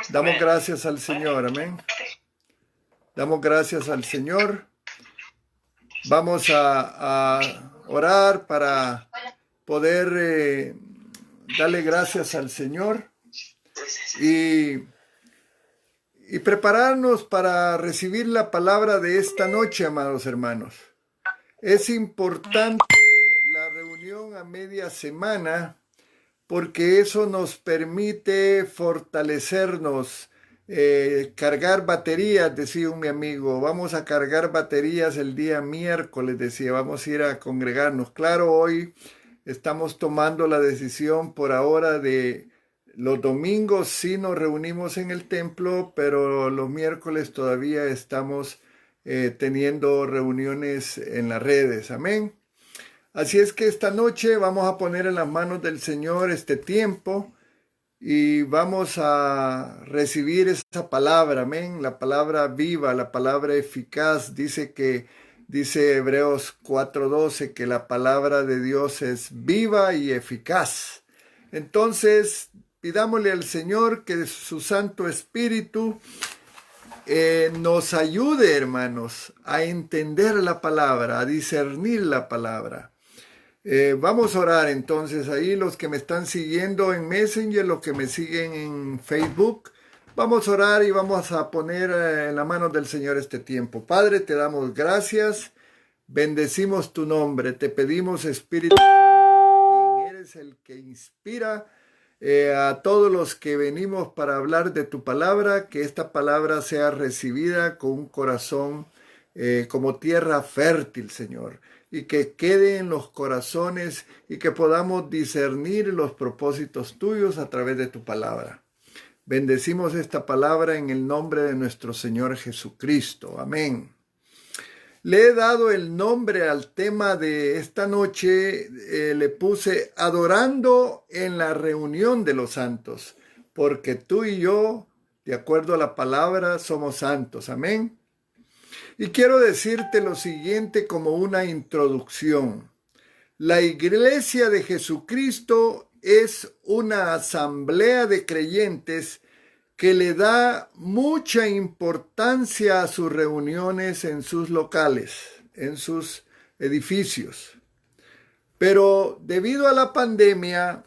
Damos gracias al Señor, amén. Damos gracias al Señor. Vamos a orar para poder darle gracias al Señor y prepararnos para recibir la palabra de esta noche, amados hermanos. Es importante la reunión a media semana porque eso nos permite fortalecernos, cargar baterías, decía mi amigo. Vamos a cargar baterías el día miércoles, decía, vamos a ir a congregarnos. Claro, hoy estamos tomando la decisión por ahora de los domingos sí nos reunimos en el templo, pero los miércoles todavía estamos teniendo reuniones en las redes. Amén. Así es que esta noche vamos a poner en las manos del Señor este tiempo y vamos a recibir esa palabra, amén, la palabra viva, la palabra eficaz. Dice Hebreos 4:12 que la palabra de Dios es viva y eficaz. Entonces, pidámosle al Señor que su Santo Espíritu nos ayude, hermanos, a entender la palabra, a discernir la palabra. Vamos a orar entonces ahí, los que me están siguiendo en Messenger, los que me siguen en Facebook. Vamos a orar y vamos a poner en la mano del Señor este tiempo. Padre, te damos gracias, bendecimos tu nombre, te pedimos, Espíritu Santo, quien eres el que inspira a todos los que venimos para hablar de tu palabra, que esta palabra sea recibida con un corazón como tierra fértil, Señor, y que quede en los corazones y que podamos discernir los propósitos tuyos a través de tu palabra. Bendecimos esta palabra en el nombre de nuestro Señor Jesucristo. Amén. Le he dado el nombre al tema de esta noche, le puse adorando en la reunión de los santos, porque tú y yo, de acuerdo a la palabra, somos santos. Amén. Y quiero decirte lo siguiente como una introducción. La Iglesia de Jesucristo es una asamblea de creyentes que le da mucha importancia a sus reuniones en sus locales, en sus edificios. Pero debido a la pandemia,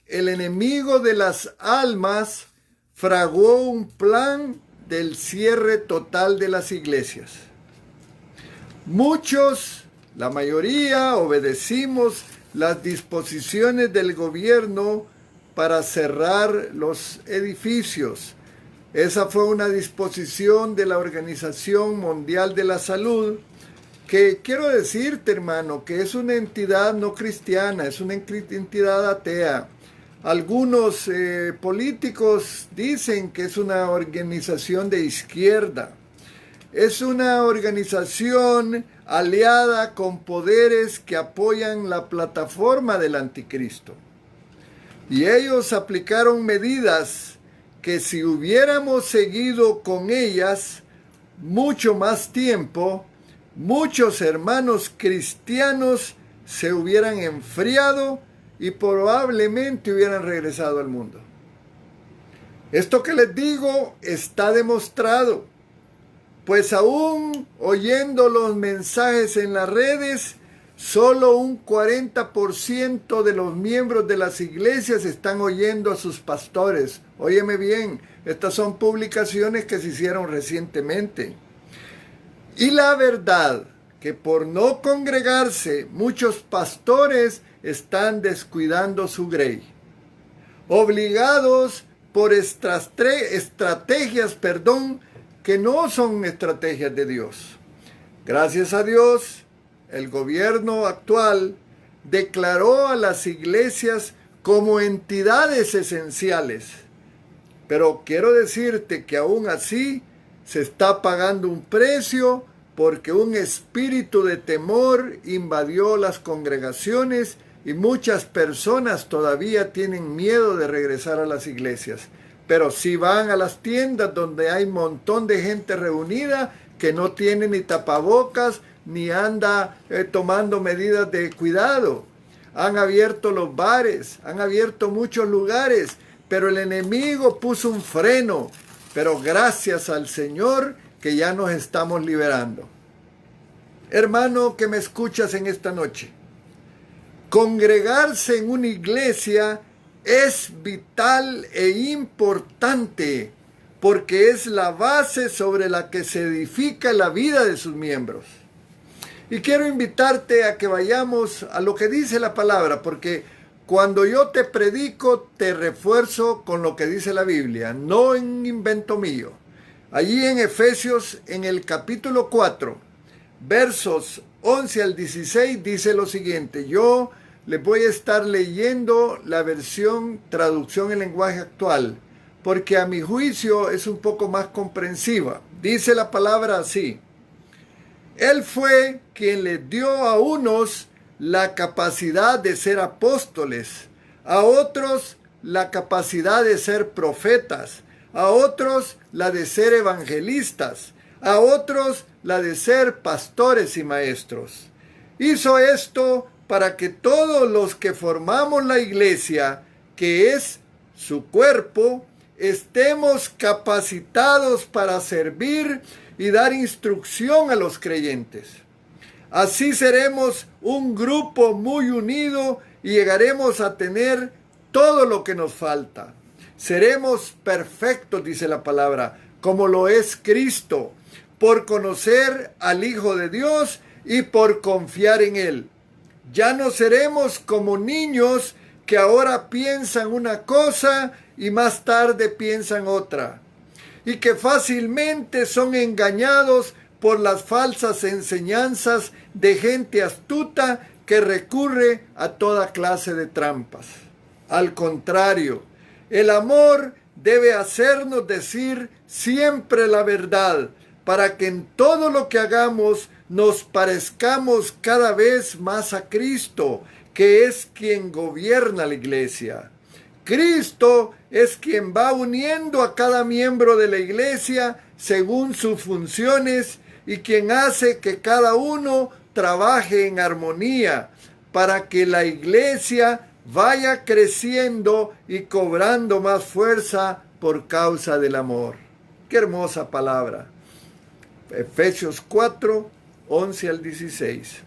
el enemigo de las almas fraguó un plan del cierre total de las iglesias. Muchos, la mayoría, obedecimos las disposiciones del gobierno para cerrar los edificios. Esa fue una disposición de la Organización Mundial de la Salud, que quiero decirte, hermano, que es una entidad no cristiana, es una entidad atea. Algunos políticos dicen que es una organización de izquierda. Es una organización aliada con poderes que apoyan la plataforma del anticristo. Y ellos aplicaron medidas que si hubiéramos seguido con ellas mucho más tiempo, muchos hermanos cristianos se hubieran enfriado y probablemente hubieran regresado al mundo. Esto que les digo está demostrado. Pues aún oyendo los mensajes en las redes, solo un 40% de los miembros de las iglesias están oyendo a sus pastores. Óyeme bien, estas son publicaciones que se hicieron recientemente. Y la verdad que por no congregarse, muchos pastores están descuidando su grey, obligados por estrategias, que no son estrategias de Dios. Gracias a Dios, el gobierno actual declaró a las iglesias como entidades esenciales. Pero quiero decirte que aún así se está pagando un precio porque un espíritu de temor invadió las congregaciones y muchas personas todavía tienen miedo de regresar a las iglesias. Pero si van a las tiendas donde hay un montón de gente reunida que no tiene ni tapabocas ni anda tomando medidas de cuidado. Han abierto los bares, han abierto muchos lugares, pero el enemigo puso un freno. Pero gracias al Señor que ya nos estamos liberando. Hermano que me escuchas en esta noche, congregarse en una iglesia es vital e importante porque es la base sobre la que se edifica la vida de sus miembros. Y quiero invitarte a que vayamos a lo que dice la palabra, porque cuando yo te predico, te refuerzo con lo que dice la Biblia, no en invento mío. Allí en Efesios, en el capítulo 4, versos 11 al 16, dice lo siguiente. Yo les voy a estar leyendo la versión traducción en lenguaje actual, porque a mi juicio es un poco más comprensiva. Dice la palabra así. Él fue quien les dio a unos la capacidad de ser apóstoles, a otros la capacidad de ser profetas, a otros la de ser evangelistas, a otros la de ser pastores y maestros. Hizo esto para que todos los que formamos la iglesia, que es su cuerpo, estemos capacitados para servir y dar instrucción a los creyentes. Así seremos un grupo muy unido y llegaremos a tener todo lo que nos falta. Seremos perfectos, dice la palabra, como lo es Cristo, por conocer al Hijo de Dios y por confiar en Él. Ya no seremos como niños que ahora piensan una cosa y más tarde piensan otra, y que fácilmente son engañados por las falsas enseñanzas de gente astuta que recurre a toda clase de trampas. Al contrario, el amor debe hacernos decir siempre la verdad, para que en todo lo que hagamos nos parezcamos cada vez más a Cristo, que es quien gobierna la iglesia. Cristo es quien va uniendo a cada miembro de la iglesia según sus funciones y quien hace que cada uno trabaje en armonía para que la iglesia vaya creciendo y cobrando más fuerza por causa del amor. Qué hermosa palabra. Efesios 4, 11 al 16.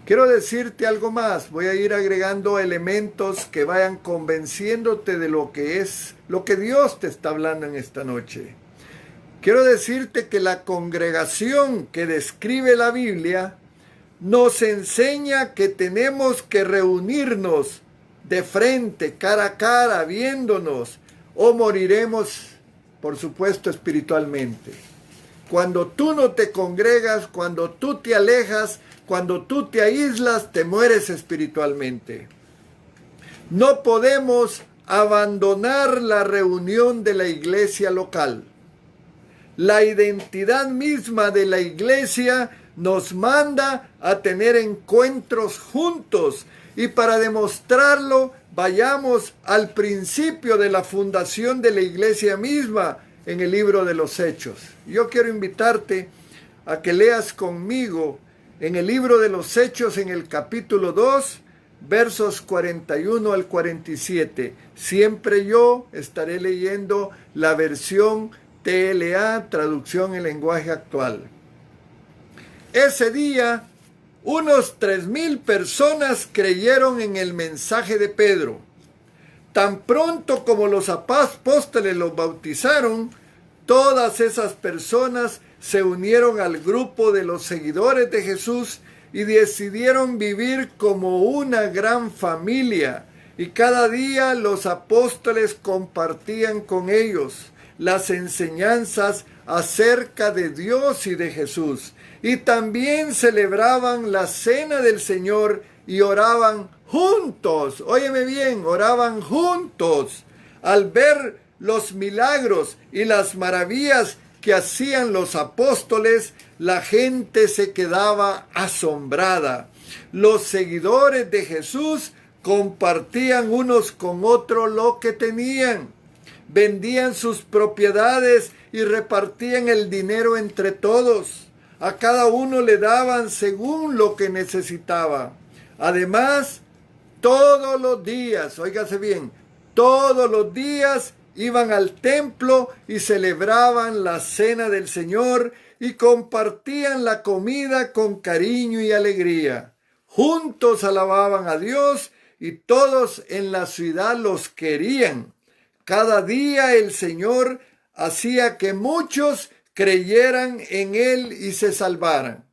Quiero decirte algo más. Voy a ir agregando elementos que vayan convenciéndote de lo que es, lo que Dios te está hablando en esta noche. Quiero decirte que la congregación que describe la Biblia nos enseña que tenemos que reunirnos de frente, cara a cara, viéndonos, o moriremos, por supuesto, espiritualmente. Cuando tú no te congregas, cuando tú te alejas, cuando tú te aíslas, te mueres espiritualmente. No podemos abandonar la reunión de la iglesia local. La identidad misma de la iglesia nos manda a tener encuentros juntos y para demostrarlo vayamos al principio de la fundación de la iglesia misma en el libro de los Hechos. Yo quiero invitarte a que leas conmigo en el libro de los Hechos en el capítulo 2, versos 41 al 47. Siempre yo estaré leyendo la versión TLA, traducción en lenguaje actual. Ese día, unos 3,000 personas creyeron en el mensaje de Pedro. Tan pronto como los apóstoles los bautizaron, todas esas personas se unieron al grupo de los seguidores de Jesús y decidieron vivir como una gran familia. Y cada día los apóstoles compartían con ellos las enseñanzas acerca de Dios y de Jesús. Y también celebraban la cena del Señor y oraban juntos. Óyeme bien, oraban juntos. Al ver los milagros y las maravillas que hacían los apóstoles, la gente se quedaba asombrada. Los seguidores de Jesús compartían unos con otros lo que tenían. Vendían sus propiedades y repartían el dinero entre todos. A cada uno le daban según lo que necesitaba. Además, todos los días, óigase bien, Todos los días iban al templo y celebraban la cena del Señor y compartían la comida con cariño y alegría. Juntos alababan a Dios y todos en la ciudad los querían. Cada día el Señor hacía que muchos creyeran en Él y se salvaran.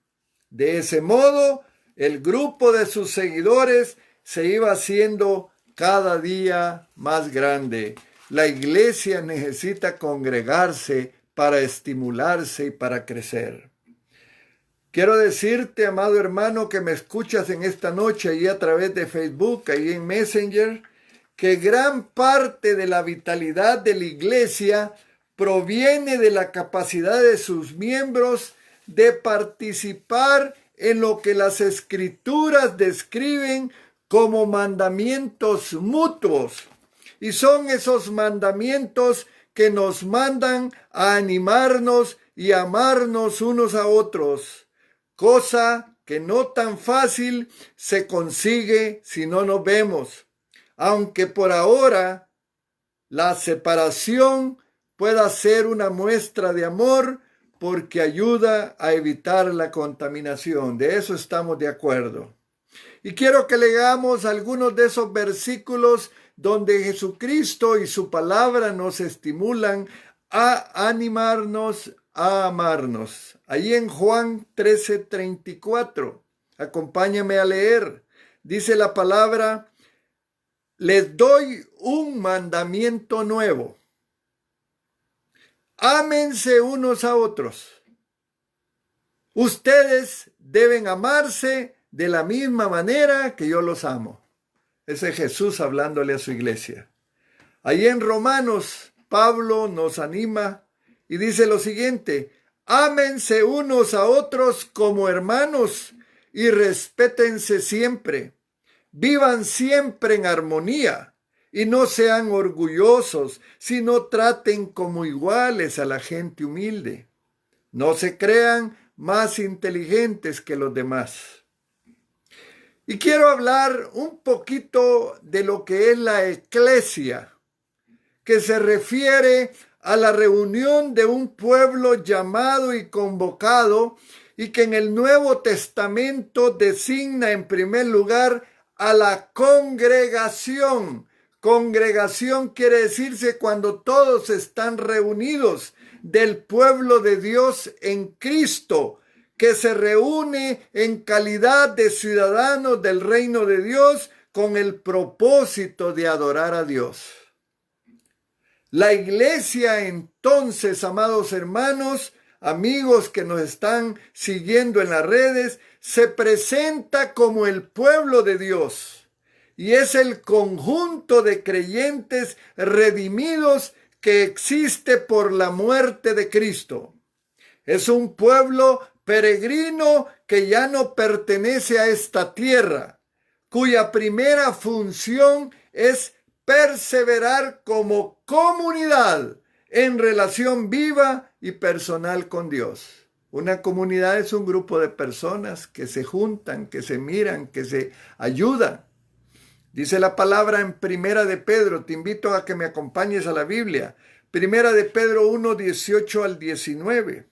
De ese modo, el grupo de sus seguidores se iba haciendo cada día más grande. La iglesia necesita congregarse para estimularse y para crecer. Quiero decirte, amado hermano, que me escuchas en esta noche ahí a través de Facebook, ahí en Messenger, que gran parte de la vitalidad de la iglesia proviene de la capacidad de sus miembros de participar en lo que las Escrituras describen como mandamientos mutuos. Y son esos mandamientos que nos mandan a animarnos y amarnos unos a otros, cosa que no tan fácil se consigue si no nos vemos, aunque por ahora la separación pueda ser una muestra de amor porque ayuda a evitar la contaminación. De eso estamos de acuerdo. Y quiero que leamos algunos de esos versículos donde Jesucristo y su palabra nos estimulan a animarnos, a amarnos. Ahí en Juan 13:34, acompáñame a leer. Dice la palabra: les doy un mandamiento nuevo. Ámense unos a otros. Ustedes deben amarse de la misma manera que yo los amo. Ese es Jesús hablándole a su iglesia. Ahí en Romanos, Pablo nos anima y dice lo siguiente: ámense unos a otros como hermanos y respétense siempre. Vivan siempre en armonía y no sean orgullosos, sino traten como iguales a la gente humilde. No se crean más inteligentes que los demás. Y quiero hablar un poquito de lo que es la eclesia, que se refiere a la reunión de un pueblo llamado y convocado, y que en el Nuevo Testamento designa en primer lugar a la congregación. Congregación quiere decirse cuando todos están reunidos del pueblo de Dios en Cristo, que se reúne en calidad de ciudadanos del reino de Dios con el propósito de adorar a Dios. La iglesia entonces, amados hermanos, amigos que nos están siguiendo en las redes, se presenta como el pueblo de Dios y es el conjunto de creyentes redimidos que existe por la muerte de Cristo. Es un pueblo peregrino que ya no pertenece a esta tierra, cuya primera función es perseverar como comunidad en relación viva y personal con Dios. Una comunidad es un grupo de personas que se juntan, que se miran, que se ayudan. Dice la palabra en Primera de Pedro, te invito a que me acompañes a la Biblia, Primera de Pedro 1, 18 al 19.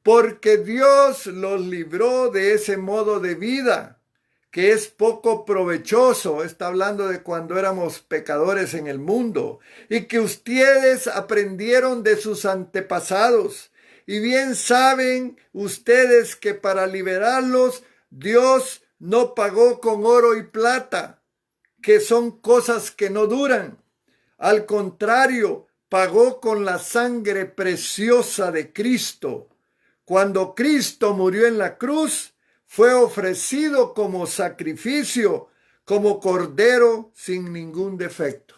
Porque Dios los libró de ese modo de vida, que es poco provechoso, está hablando de cuando éramos pecadores en el mundo, y que ustedes aprendieron de sus antepasados. Y bien saben ustedes que para liberarlos, Dios no pagó con oro y plata, que son cosas que no duran. Al contrario, pagó con la sangre preciosa de Cristo. Cuando Cristo murió en la cruz, fue ofrecido como sacrificio, como cordero sin ningún defecto.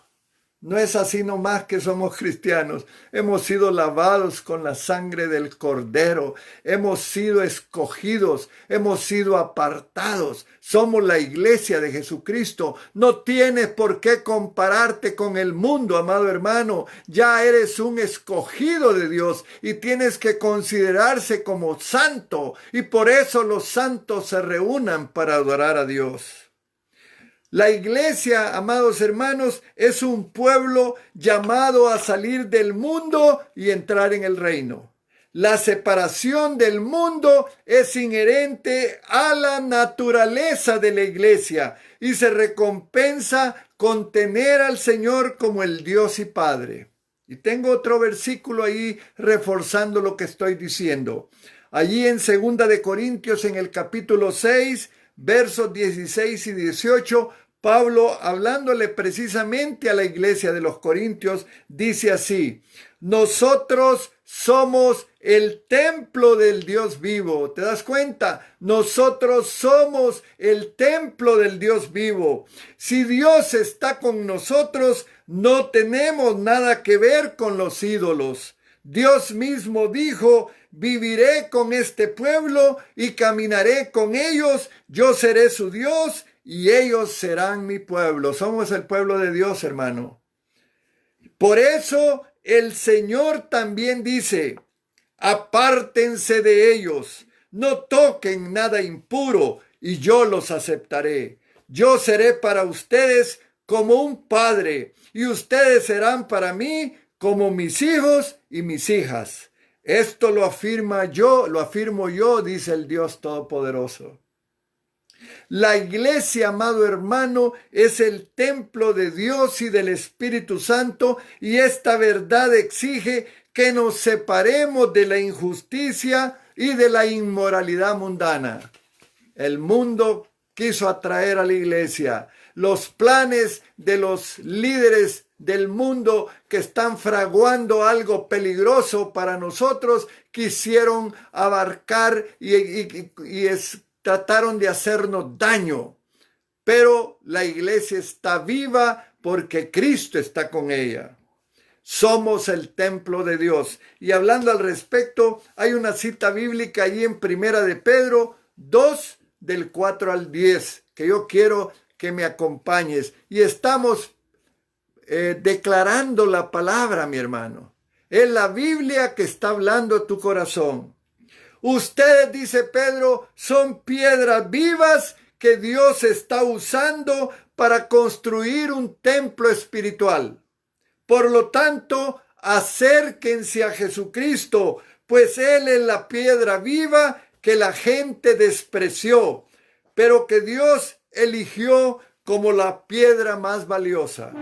No es así nomás que somos cristianos. Hemos sido lavados con la sangre del Cordero. Hemos sido escogidos. Hemos sido apartados. Somos la iglesia de Jesucristo. No tienes por qué compararte con el mundo, amado hermano. Ya eres un escogido de Dios y tienes que considerarse como santo. Y por eso los santos se reúnan para adorar a Dios. La iglesia, amados hermanos, es un pueblo llamado a salir del mundo y entrar en el reino. La separación del mundo es inherente a la naturaleza de la iglesia y se recompensa con tener al Señor como el Dios y Padre. Y tengo otro versículo ahí reforzando lo que estoy diciendo. Allí en 2 de Corintios, en el capítulo 6, versos 16 y 18, Pablo, hablándole precisamente a la iglesia de los Corintios, dice así: nosotros somos el templo del Dios vivo. ¿Te das cuenta? Nosotros somos el templo del Dios vivo. Si Dios está con nosotros, no tenemos nada que ver con los ídolos. Dios mismo dijo: viviré con este pueblo y caminaré con ellos. Yo seré su Dios y ellos serán mi pueblo. Somos el pueblo de Dios, hermano. Por eso el Señor también dice: apártense de ellos, no toquen nada impuro, y yo los aceptaré. Yo seré para ustedes como un padre, y ustedes serán para mí como mis hijos y mis hijas. Esto lo afirmo yo, dice el Dios Todopoderoso. La iglesia, amado hermano, es el templo de Dios y del Espíritu Santo, y esta verdad exige que nos separemos de la injusticia y de la inmoralidad mundana. El mundo quiso atraer a la iglesia. Los planes de los líderes del mundo que están fraguando algo peligroso para nosotros quisieron abarcar trataron de hacernos daño. Pero la iglesia está viva porque Cristo está con ella. Somos el templo de Dios. Y hablando al respecto, hay una cita bíblica allí en 1 de Pedro 2, del 4 al 10, que yo quiero que me acompañes. Y estamos declarando la palabra, mi hermano. Es la Biblia que está hablando a tu corazón. Ustedes, dice Pedro, son piedras vivas que Dios está usando para construir un templo espiritual. Por lo tanto, acérquense a Jesucristo, pues Él es la piedra viva que la gente despreció, pero que Dios eligió como la piedra más valiosa.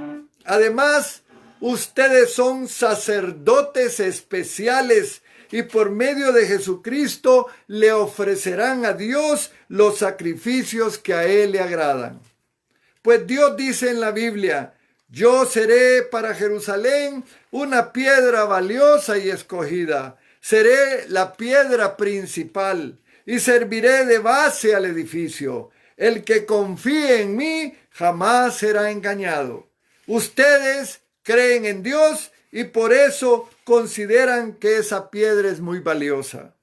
Además, ustedes son sacerdotes especiales y por medio de Jesucristo le ofrecerán a Dios los sacrificios que a Él le agradan. Pues Dios dice en la Biblia: yo seré para Jerusalén una piedra valiosa y escogida. Seré la piedra principal y serviré de base al edificio. El que confíe en mí jamás será engañado. Ustedes creen en Dios y por eso consideran que esa piedra es muy valiosa.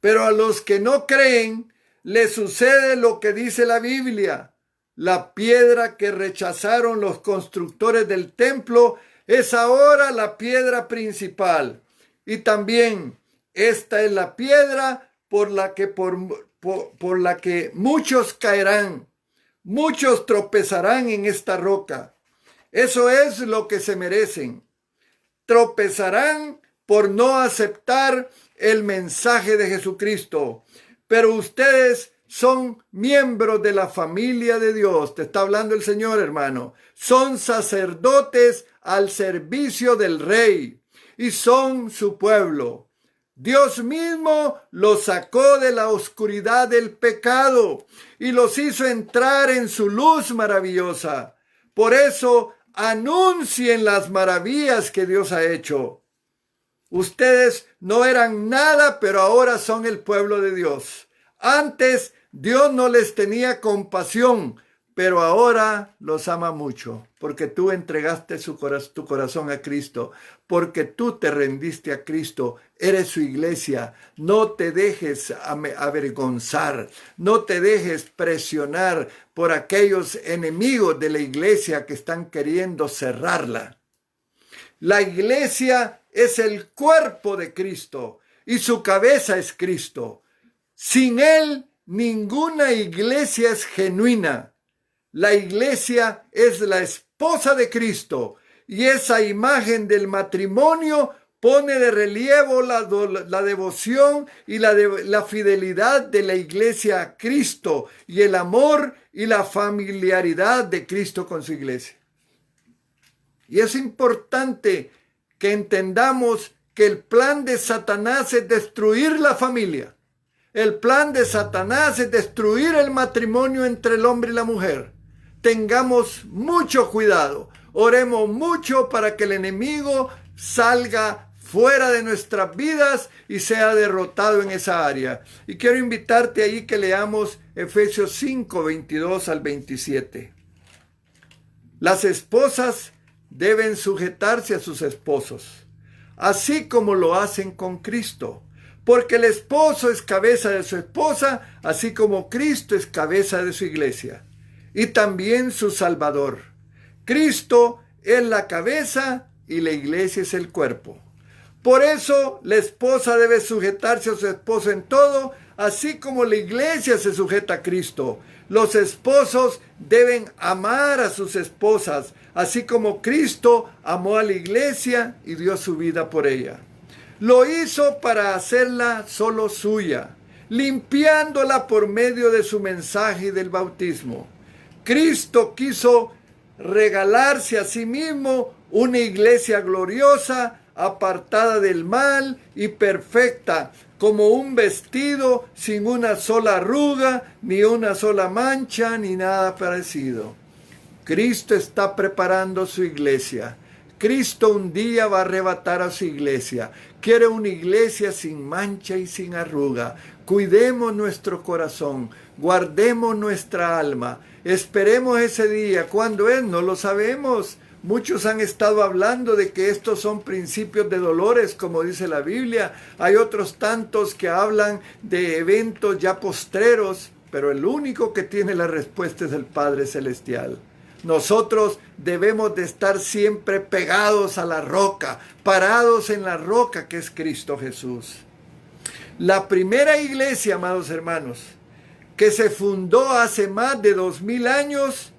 Pero a los que no creen, les sucede lo que dice la Biblia. La piedra que rechazaron los constructores del templo es ahora la piedra principal. Y también esta es la piedra por la que muchos caerán, muchos tropezarán en esta roca. Eso es lo que se merecen. Tropezarán por no aceptar el mensaje de Jesucristo. Pero ustedes son miembros de la familia de Dios. Te está hablando el Señor, hermano. Son sacerdotes al servicio del Rey y son su pueblo. Dios mismo los sacó de la oscuridad del pecado y los hizo entrar en su luz maravillosa. Por eso, anuncien las maravillas que Dios ha hecho. Ustedes no eran nada, pero ahora son el pueblo de Dios. Antes Dios no les tenía compasión, pero ahora los ama mucho, porque tú entregaste tu corazón a Cristo, porque tú te rendiste a Cristo, eres su iglesia. No te dejes avergonzar, no te dejes presionar por aquellos enemigos de la iglesia que están queriendo cerrarla. La iglesia es el cuerpo de Cristo y su cabeza es Cristo. Sin Él, ninguna iglesia es genuina. la iglesia es la esposa de Cristo y esa imagen del matrimonio pone de relievo la devoción y la fidelidad de la iglesia a Cristo y el amor y la familiaridad de Cristo con su iglesia. Y es importante que entendamos que el plan de Satanás es destruir la familia. El plan de Satanás es destruir el matrimonio entre el hombre y la mujer. Tengamos mucho cuidado. Oremos mucho para que el enemigo salga fuera de nuestras vidas y sea derrotado en esa área. Y quiero invitarte ahí que leamos Efesios 5, 22 al 27. Las esposas deben sujetarse a sus esposos, así como lo hacen con Cristo, porque el esposo es cabeza de su esposa, así como Cristo es cabeza de su iglesia, y también su Salvador. Cristo es la cabeza y la iglesia es el cuerpo. Por eso la esposa debe sujetarse a su esposo en todo, así como la iglesia se sujeta a Cristo. Los esposos deben amar a sus esposas, así como Cristo amó a la iglesia y dio su vida por ella. Lo hizo para hacerla solo suya, limpiándola por medio de su mensaje y del bautismo. Cristo quiso regalarse a sí mismo una iglesia gloriosa, apartada del mal y perfecta, como un vestido sin una sola arruga, ni una sola mancha, ni nada parecido. Cristo está preparando su iglesia. Cristo un día va a arrebatar a su iglesia. Quiere una iglesia sin mancha y sin arruga. Cuidemos nuestro corazón, guardemos nuestra alma. Esperemos ese día. ¿Cuándo es? No lo sabemos. Muchos han estado hablando de que estos son principios de dolores, como dice la Biblia. Hay otros tantos que hablan de eventos ya postreros, pero el único que tiene la respuesta es el Padre Celestial. Nosotros debemos de estar siempre pegados a la roca, parados en la roca que es Cristo Jesús. La primera iglesia, amados hermanos, que se fundó hace más de 2000 años,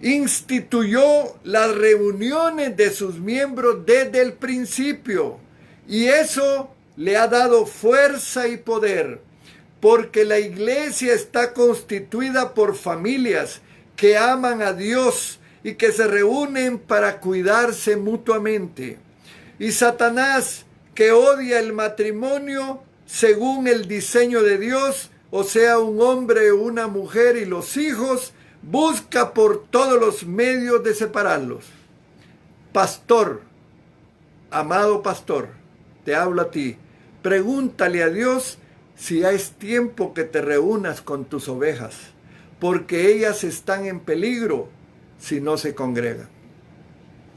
instituyó las reuniones de sus miembros desde el principio, y eso le ha dado fuerza y poder, porque la iglesia está constituida por familias que aman a Dios y que se reúnen para cuidarse mutuamente. Y Satanás, que odia el matrimonio según el diseño de Dios, o sea, un hombre o una mujer y los hijos, busca por todos los medios de separarlos. Pastor, amado pastor, te hablo a ti. Pregúntale a Dios si ya es tiempo que te reúnas con tus ovejas, porque ellas están en peligro si no se congregan.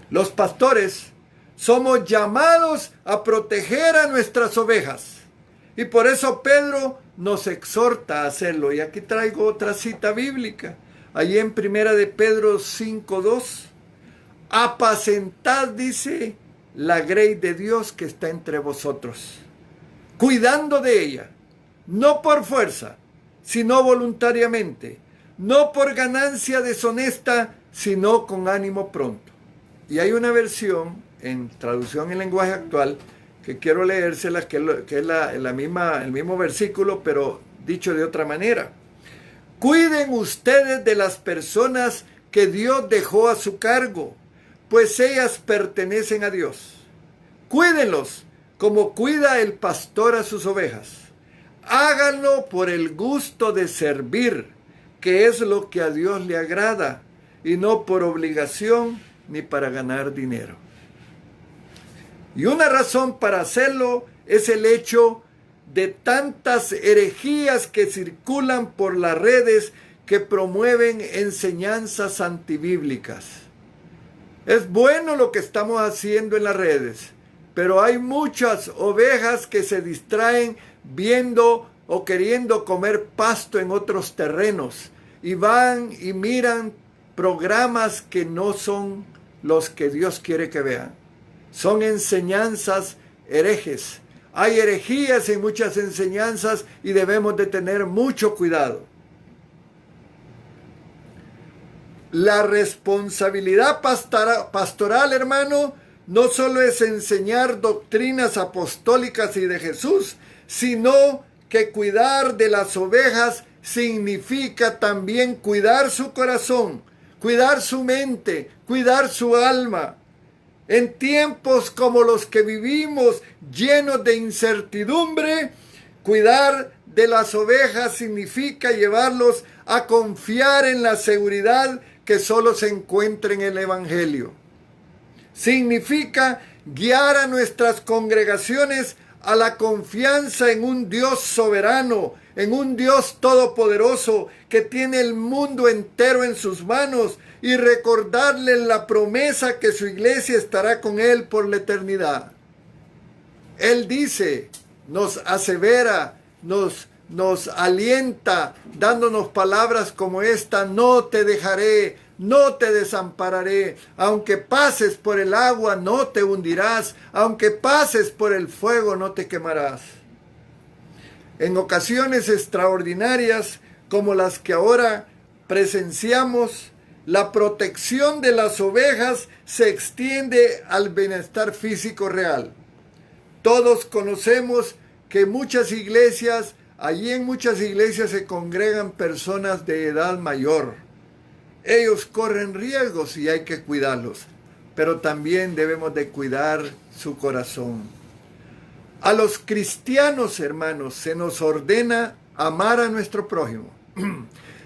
Los pastores somos llamados a proteger a nuestras ovejas, y por eso Pedro nos exhorta a hacerlo. Y aquí traigo otra cita bíblica. Allí en Primera de Pedro 5:2, apacentad, dice, la grey de Dios que está entre vosotros, cuidando de ella, no por fuerza, sino voluntariamente, no por ganancia deshonesta, sino con ánimo pronto. Y hay una versión en traducción en lenguaje actual que quiero leérselas, que es el mismo versículo, pero dicho de otra manera. Cuiden ustedes de las personas que Dios dejó a su cargo, pues ellas pertenecen a Dios. Cuídenlos como cuida el pastor a sus ovejas. Háganlo por el gusto de servir, que es lo que a Dios le agrada, y no por obligación ni para ganar dinero. Y una razón para hacerlo es el hecho de tantas herejías que circulan por las redes que promueven enseñanzas antibíblicas. Es bueno lo que estamos haciendo en las redes, pero hay muchas ovejas que se distraen viendo o queriendo comer pasto en otros terrenos y van y miran programas que no son los que Dios quiere que vean. Son enseñanzas herejes. Hay herejías en muchas enseñanzas y debemos de tener mucho cuidado. La responsabilidad pastoral, hermano, no solo es enseñar doctrinas apostólicas y de Jesús, sino que cuidar de las ovejas significa también cuidar su corazón, cuidar su mente, cuidar su alma. En tiempos como los que vivimos, llenos de incertidumbre, cuidar de las ovejas significa llevarlos a confiar en la seguridad que solo se encuentra en el Evangelio. Significa guiar a nuestras congregaciones a la confianza en un Dios soberano, en un Dios todopoderoso que tiene el mundo entero en sus manos, y recordarles la promesa que su iglesia estará con Él por la eternidad. Él dice, nos asevera, nos alienta, dándonos palabras como esta: no te dejaré, no te desampararé, aunque pases por el agua no te hundirás, aunque pases por el fuego no te quemarás. En ocasiones extraordinarias como las que ahora presenciamos, la protección de las ovejas se extiende al bienestar físico real. Todos conocemos que allí en muchas iglesias se congregan personas de edad mayor. Ellos corren riesgos y hay que cuidarlos, pero también debemos de cuidar su corazón. A los cristianos, hermanos, se nos ordena amar a nuestro prójimo.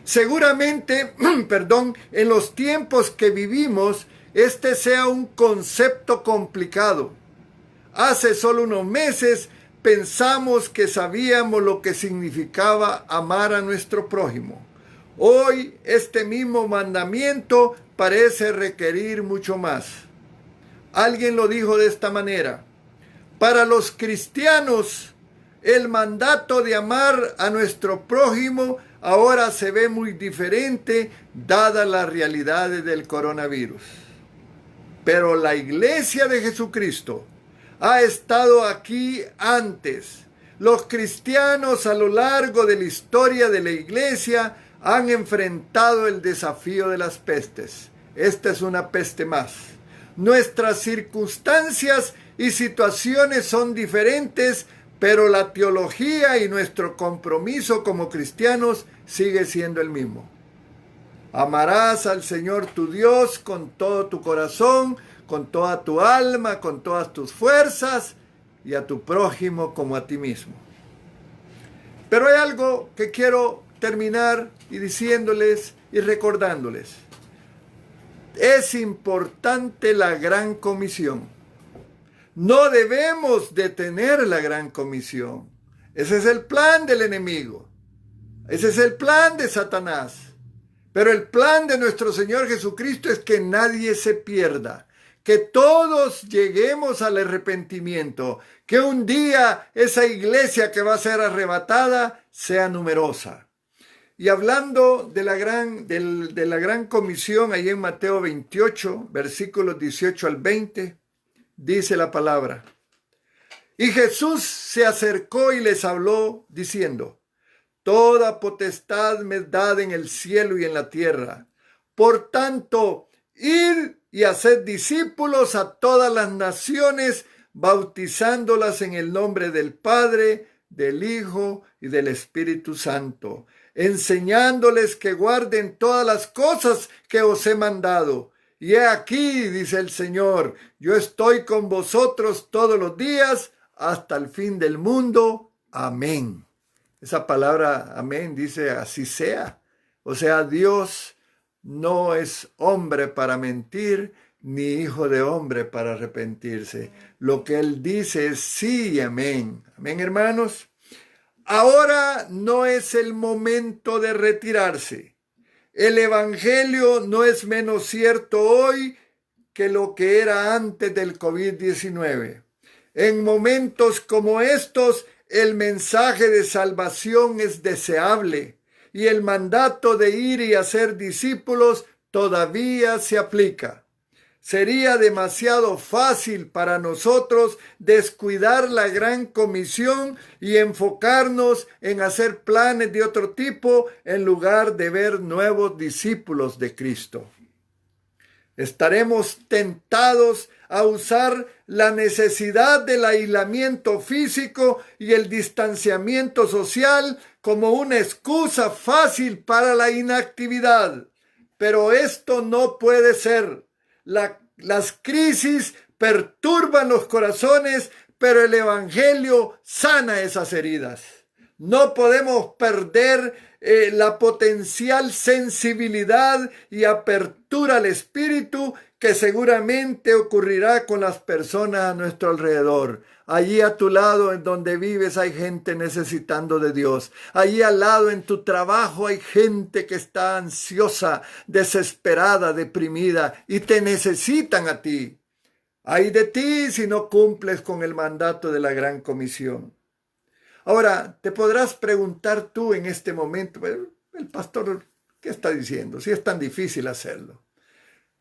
Seguramente, en los tiempos que vivimos, este sea un concepto complicado. Hace solo unos meses pensamos que sabíamos lo que significaba amar a nuestro prójimo. Hoy este mismo mandamiento parece requerir mucho más. Alguien lo dijo de esta manera: para los cristianos, el mandato de amar a nuestro prójimo ahora se ve muy diferente dadas las realidades del coronavirus. Pero la iglesia de Jesucristo ha estado aquí antes. Los cristianos a lo largo de la historia de la iglesia han enfrentado el desafío de las pestes. Esta es una peste más. Nuestras circunstancias y situaciones son diferentes, pero la teología y nuestro compromiso como cristianos sigue siendo el mismo. Amarás al Señor tu Dios con todo tu corazón, con toda tu alma, con todas tus fuerzas, y a tu prójimo como a ti mismo. Pero hay algo que quiero terminar y diciéndoles y recordándoles. Es importante la gran comisión. No debemos detener la gran comisión. Ese es el plan del enemigo. Ese es el plan de Satanás. Pero el plan de nuestro Señor Jesucristo es que nadie se pierda, que todos lleguemos al arrepentimiento, que un día esa iglesia que va a ser arrebatada sea numerosa. Y hablando de la gran comisión, ahí en Mateo 28, versículos 18 al 20, dice la palabra: y Jesús se acercó y les habló diciendo: toda potestad me es dada en el cielo y en la tierra. Por tanto, id y haced discípulos a todas las naciones, bautizándolas en el nombre del Padre, del Hijo y del Espíritu Santo, enseñándoles que guarden todas las cosas que os he mandado. Y he aquí, dice el Señor, yo estoy con vosotros todos los días hasta el fin del mundo. Amén. Esa palabra amén dice así sea. O sea, Dios no es hombre para mentir, ni hijo de hombre para arrepentirse. Lo que Él dice es sí y amén. Amén, hermanos. Ahora no es el momento de retirarse. El Evangelio no es menos cierto hoy que lo que era antes del COVID-19. En momentos como estos, el mensaje de salvación es deseable y el mandato de ir y hacer discípulos todavía se aplica. Sería demasiado fácil para nosotros descuidar la gran comisión y enfocarnos en hacer planes de otro tipo en lugar de ver nuevos discípulos de Cristo. Estaremos tentados a usar la necesidad del aislamiento físico y el distanciamiento social como una excusa fácil para la inactividad. Pero esto no puede ser. Las crisis perturban los corazones, pero el Evangelio sana esas heridas. No podemos perder la potencial sensibilidad y apertura al espíritu que seguramente ocurrirá con las personas a nuestro alrededor. Allí a tu lado, en donde vives, hay gente necesitando de Dios. Allí al lado, en tu trabajo, hay gente que está ansiosa, desesperada, deprimida y te necesitan a ti. Ay de ti si no cumples con el mandato de la Gran Comisión. Ahora, te podrás preguntar tú en este momento, el pastor, ¿qué está diciendo? Si es tan difícil hacerlo.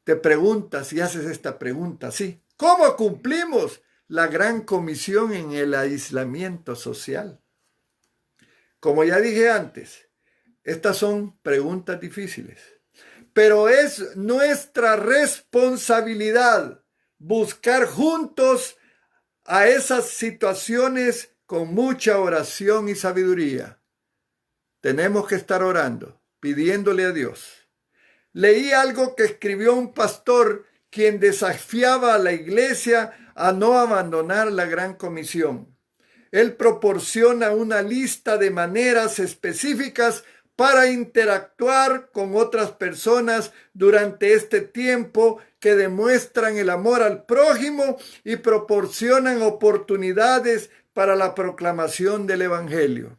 Te preguntas y haces esta pregunta, sí. ¿Cómo cumplimos la Gran Comisión en el aislamiento social? Como ya dije antes, estas son preguntas difíciles, pero es nuestra responsabilidad buscar juntos a esas situaciones con mucha oración y sabiduría. Tenemos que estar orando, pidiéndole a Dios. Leí algo que escribió un pastor quien desafiaba a la iglesia a no abandonar la Gran Comisión. Él proporciona una lista de maneras específicas para interactuar con otras personas durante este tiempo que demuestran el amor al prójimo y proporcionan oportunidades para la proclamación del Evangelio.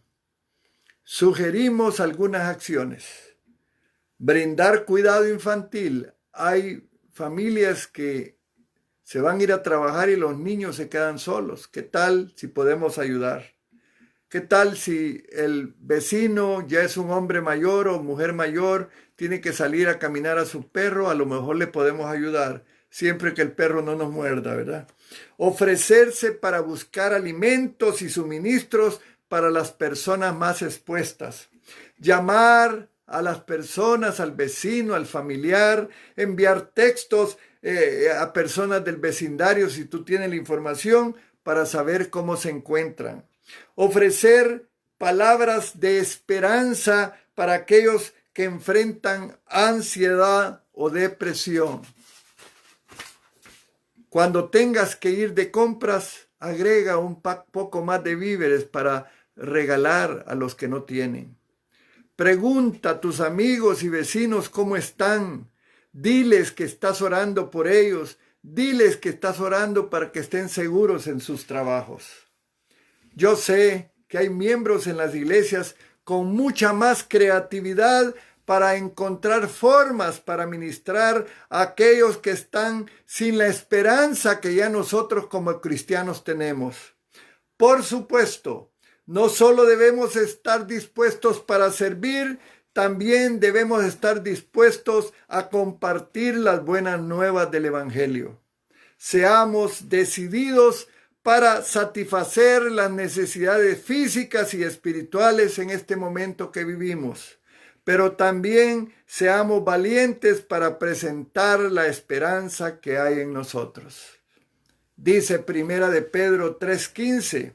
Sugerimos algunas acciones. Brindar cuidado infantil. Hay familias que se van a ir a trabajar y los niños se quedan solos. ¿Qué tal si podemos ayudar? ¿Qué tal si el vecino ya es un hombre mayor o mujer mayor, tiene que salir a caminar a su perro? A lo mejor le podemos ayudar, siempre que el perro no nos muerda, ¿verdad? Ofrecerse para buscar alimentos y suministros para las personas más expuestas. Llamar a las personas, al vecino, al familiar, enviar textos a personas del vecindario si tú tienes la información para saber cómo se encuentran. Ofrecer palabras de esperanza para aquellos que enfrentan ansiedad o depresión. Cuando tengas que ir de compras, agrega un poco más de víveres para regalar a los que no tienen. Pregunta a tus amigos y vecinos cómo están. Diles que estás orando por ellos. Diles que estás orando para que estén seguros en sus trabajos. Yo sé que hay miembros en las iglesias con mucha más creatividad para encontrar formas para ministrar a aquellos que están sin la esperanza que ya nosotros como cristianos tenemos. Por supuesto, no solo debemos estar dispuestos para servir, también debemos estar dispuestos a compartir las buenas nuevas del Evangelio. Seamos decididos para satisfacer las necesidades físicas y espirituales en este momento que vivimos, pero también seamos valientes para presentar la esperanza que hay en nosotros. Dice Primera de Pedro 3:15,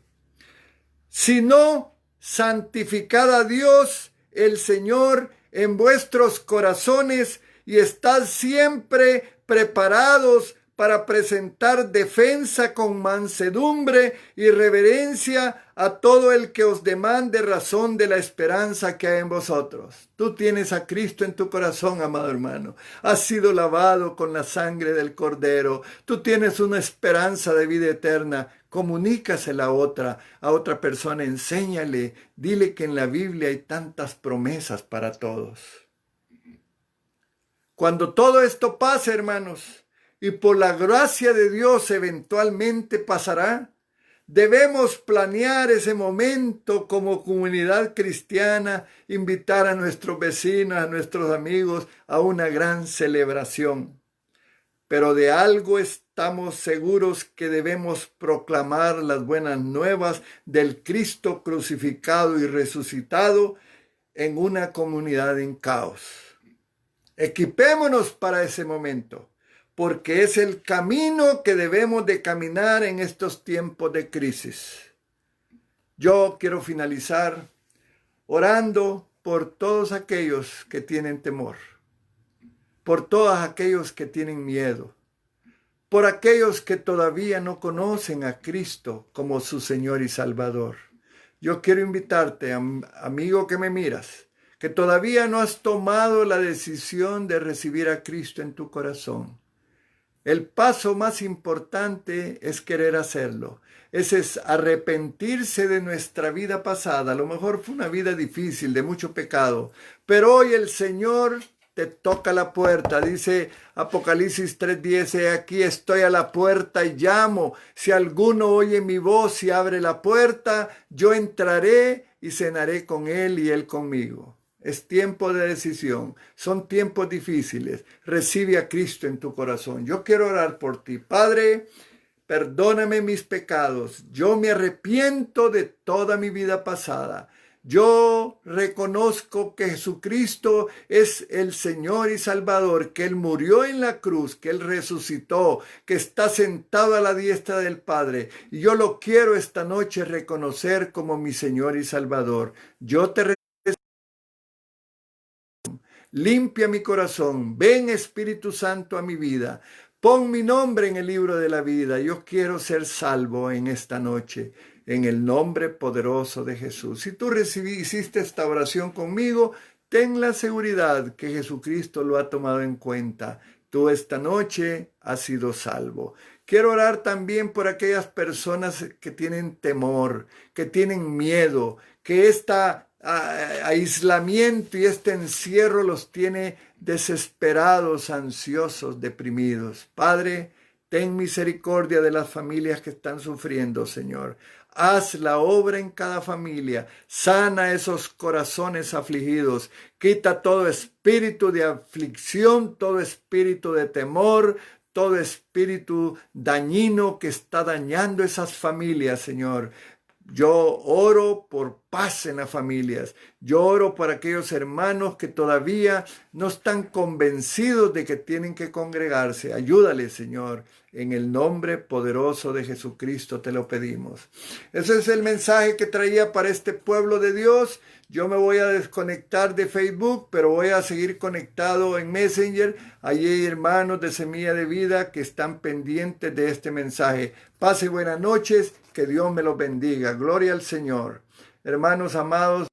sino santificad a Dios el Señor en vuestros corazones y estad siempre preparados para presentar defensa con mansedumbre y reverencia a todo el que os demande razón de la esperanza que hay en vosotros. Tú tienes a Cristo en tu corazón, amado hermano. Has sido lavado con la sangre del Cordero. Tú tienes una esperanza de vida eterna. Comunícasela a otra persona. Enséñale. Dile que en la Biblia hay tantas promesas para todos. Cuando todo esto pase, hermanos, y por la gracia de Dios eventualmente pasará, debemos planear ese momento como comunidad cristiana, invitar a nuestros vecinos, a nuestros amigos a una gran celebración. Pero de algo estamos seguros que debemos proclamar las buenas nuevas del Cristo crucificado y resucitado en una comunidad en caos. Equipémonos para ese momento. porque es el camino que debemos de caminar en estos tiempos de crisis. Yo quiero finalizar orando por todos aquellos que tienen temor, por todos aquellos que tienen miedo, por aquellos que todavía no conocen a Cristo como su Señor y Salvador. Yo quiero invitarte, amigo que me miras, que todavía no has tomado la decisión de recibir a Cristo en tu corazón. El paso más importante es querer hacerlo. Ese es arrepentirse de nuestra vida pasada. A lo mejor fue una vida difícil, de mucho pecado, pero hoy el Señor te toca la puerta. Dice Apocalipsis 3:10, he aquí estoy a la puerta y llamo. Si alguno oye mi voz y abre la puerta, yo entraré y cenaré con él y él conmigo. Es tiempo de decisión. Son tiempos difíciles. Recibe a Cristo en tu corazón. Yo quiero orar por ti. Padre, perdóname mis pecados. Yo me arrepiento de toda mi vida pasada. Yo reconozco que Jesucristo es el Señor y Salvador, que Él murió en la cruz, que Él resucitó, que está sentado a la diestra del Padre. Y yo lo quiero esta noche reconocer como mi Señor y Salvador. Yo te limpia mi corazón. Ven, Espíritu Santo, a mi vida. Pon mi nombre en el libro de la vida. Yo quiero ser salvo en esta noche, en el nombre poderoso de Jesús. Si tú hiciste esta oración conmigo, ten la seguridad que Jesucristo lo ha tomado en cuenta. Tú esta noche has sido salvo. Quiero orar también por aquellas personas que tienen temor, que tienen miedo, que aislamiento y este encierro los tiene desesperados, ansiosos, deprimidos. Padre, ten misericordia de las familias que están sufriendo, Señor. Haz la obra en cada familia. Sana esos corazones afligidos. Quita todo espíritu de aflicción, todo espíritu de temor, todo espíritu dañino que está dañando esas familias, Señor. Yo oro por paz en las familias. Yo oro por aquellos hermanos que todavía no están convencidos de que tienen que congregarse. Ayúdales, Señor. En el nombre poderoso de Jesucristo te lo pedimos. Ese es el mensaje que traía para este pueblo de Dios. Yo me voy a desconectar de Facebook, pero voy a seguir conectado en Messenger. Allí hay hermanos de Semilla de Vida que están pendientes de este mensaje. Pase buenas noches, que Dios me los bendiga. Gloria al Señor. Hermanos amados,